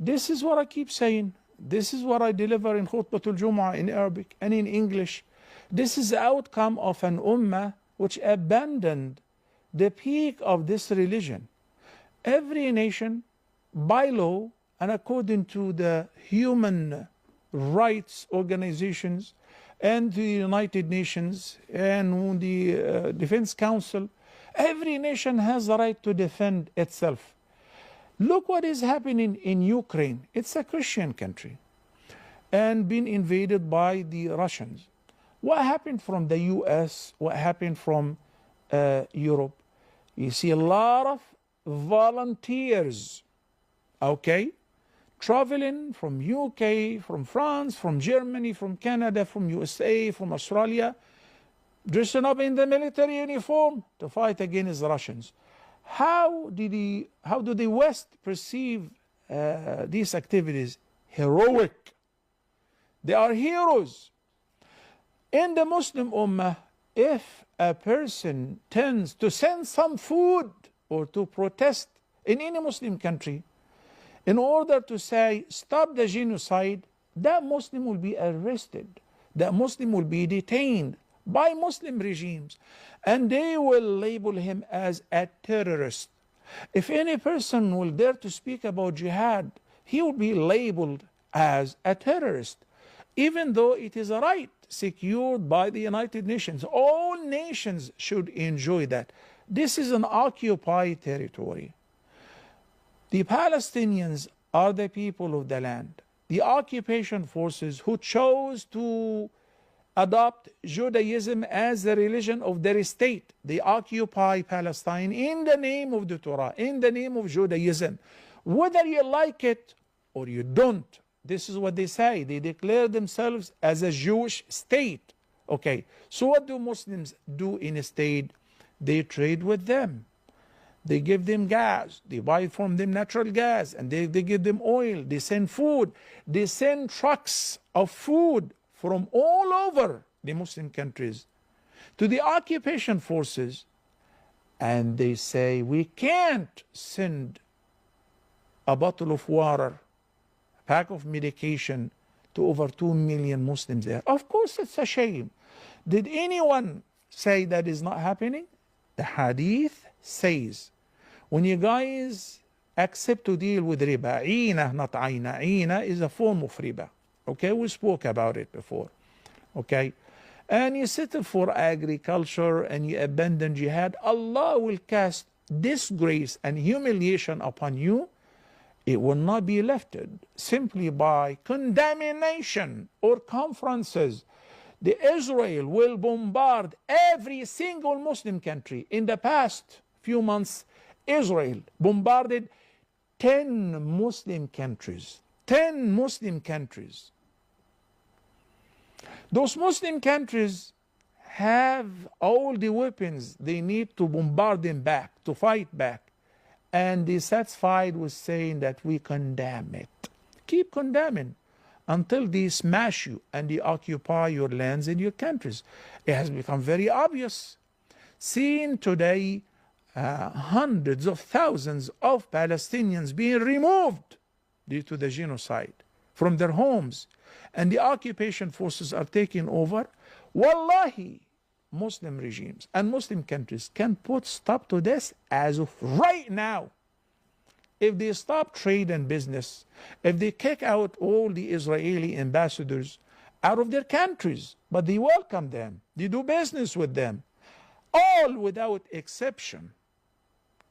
This is what I keep saying. This is what I deliver in Khutbatul Jumu'ah in Arabic and in English. This is the outcome of an ummah which abandoned the peak of this religion. Every nation, by law and according to the human rights organizations and the United Nations and the Defense Council, every nation has the right to defend itself. Look what is happening in Ukraine. It's a Christian country and been invaded by the Russians. What happened from the US? What happened from Europe? You see a lot of volunteers, okay, traveling from UK, from France, from Germany, from Canada, from USA, from Australia, dressing up in the military uniform to fight against the Russians. How do the West perceive these activities? Heroic. They are heroes. In the Muslim Ummah, if a person tends to send some food or to protest in any Muslim country in order to say, stop the genocide, that Muslim will be arrested. That Muslim will be detained by Muslim regimes, and they will label him as a terrorist. If any person will dare to speak about jihad, he will be labeled as a terrorist, even though it is a right secured by the United Nations. All nations should enjoy that. This is an occupied territory. The Palestinians are the people of the land. The occupation forces who chose to adopt Judaism as the religion of their state, they occupy Palestine in the name of the Torah, in the name of Judaism. Whether you like it or you don't, this is what they say. They declare themselves as a Jewish state. Okay, so what do Muslims do in a state? They trade with them. They give them gas. They buy from them natural gas. And they give them oil. They send food. They send trucks of food from all over the Muslim countries to the occupation forces. And they say, we can't send a bottle of water, a pack of medication to over 2 million Muslims there. Of course, it's a shame. Did anyone say that is not happening? The hadith says, when you guys accept to deal with riba, ina, not aina, ina is a form of riba. Okay, we spoke about it before. Okay, and you settle for agriculture and you abandon jihad, Allah will cast disgrace and humiliation upon you. It will not be lifted simply by condemnation or conferences. The Israel will bombard every single Muslim country. In the past few months, Israel bombarded 10 Muslim countries. 10 Muslim countries. Those Muslim countries have all the weapons they need to bombard them back, to fight back. And they're satisfied with saying that we condemn it. Keep condemning until they smash you and they occupy your lands and your countries. It has become very obvious. Seeing today hundreds of thousands of Palestinians being removed due to the genocide from their homes, and the occupation forces are taking over. Wallahi, Muslim regimes and Muslim countries can put stop to this as of right now. If they stop trade and business, if they kick out all the Israeli ambassadors out of their countries, but they welcome them, they do business with them, all without exception.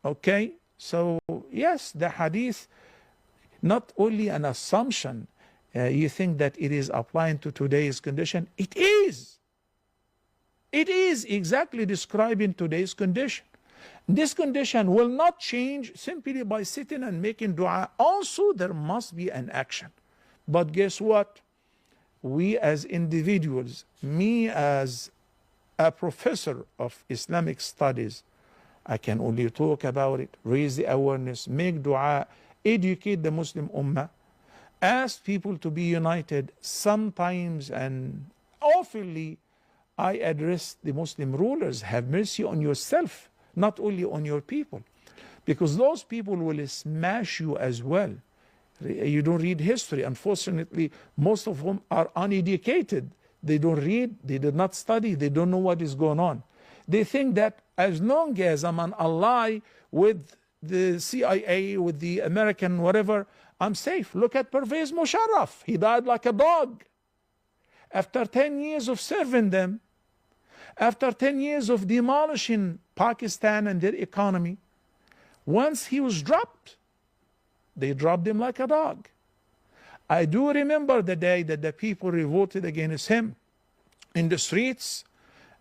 Okay, so yes, the hadith, not only an assumption, you think that it is applying to today's condition. It is. It is exactly describing today's condition. This condition will not change simply by sitting and making dua. Also, there must be an action. But guess what? We as individuals, me as a professor of Islamic studies, I can only talk about it, raise the awareness, make dua, educate the Muslim Ummah, ask people to be united. Sometimes and oftenly, I address the Muslim rulers, have mercy on yourself, not only on your people, because those people will smash you as well. You don't read history. Unfortunately, most of them are uneducated. They don't read, they did not study, they don't know what is going on. They think that as long as I'm an ally with the CIA, with the American whatever, I'm safe. Look at Pervez Musharraf. He died like a dog. After 10 years of serving them, after 10 years of demolishing Pakistan and their economy, once he was dropped, they dropped him like a dog. I do remember the day that the people revolted against him in the streets,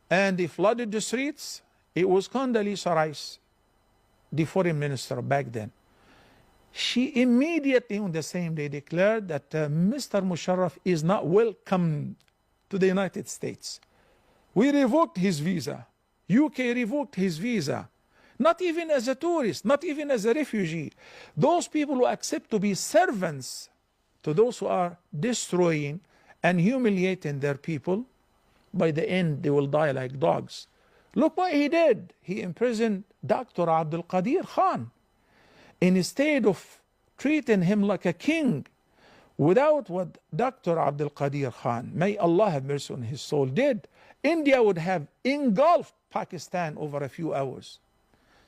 and they flooded the streets. It was Condoleezza Rice, the foreign minister back then. She immediately on the same day declared that Mr. Musharraf is not welcome to the United States. We revoked his visa. UK revoked his visa. Not even as a tourist, not even as a refugee. Those people who accept to be servants to those who are destroying and humiliating their people, by the end they will die like dogs. Look what he did. He imprisoned Dr. Abdul Qadir Khan. Instead of treating him like a king, without what Dr. Abdul Qadir Khan, may Allah have mercy on his soul, did, India would have engulfed Pakistan over a few hours.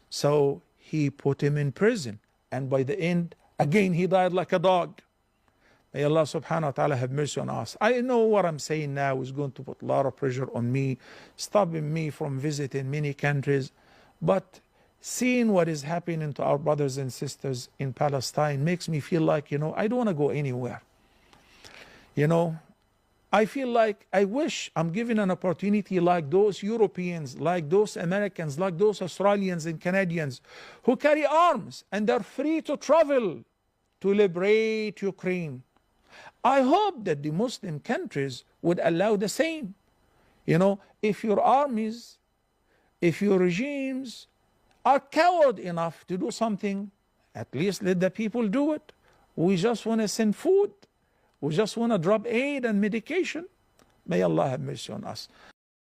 So he put him in prison, and by the end, again, he died like a dog. May Allah subhanahu wa ta'ala have mercy on us. I know what I'm saying now is going to put a lot of pressure on me, stopping me from visiting many countries, but seeing what is happening to our brothers and sisters in Palestine makes me feel like, I don't want to go anywhere. I feel like I wish I'm given an opportunity like those Europeans, like those Americans, like those Australians and Canadians who carry arms and they're free to travel to liberate Ukraine. I hope that the Muslim countries would allow the same. If your armies, if your regimes are coward enough to do something, at least let the people do it. We just want to send food. We just want to drop aid and medication. May Allah have mercy on us.